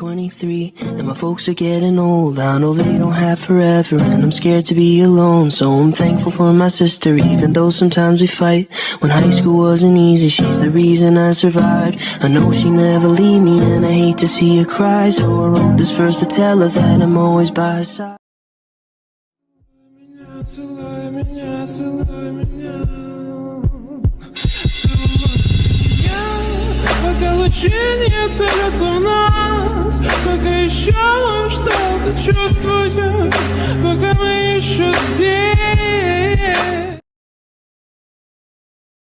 23 and my folks are getting old. I know they don't have forever and I'm scared to be alone. So I'm thankful for my sister, even though sometimes we fight. When high school wasn't easy, she's the reason I survived. I know she never leave me and I hate to see her cry. So I wrote this verse to tell her that I'm always by her side. Целуй меня, целуй меня. Пока лучи не целятся в нас, пока еще мы что-то чувствуем, пока мы еще здесь.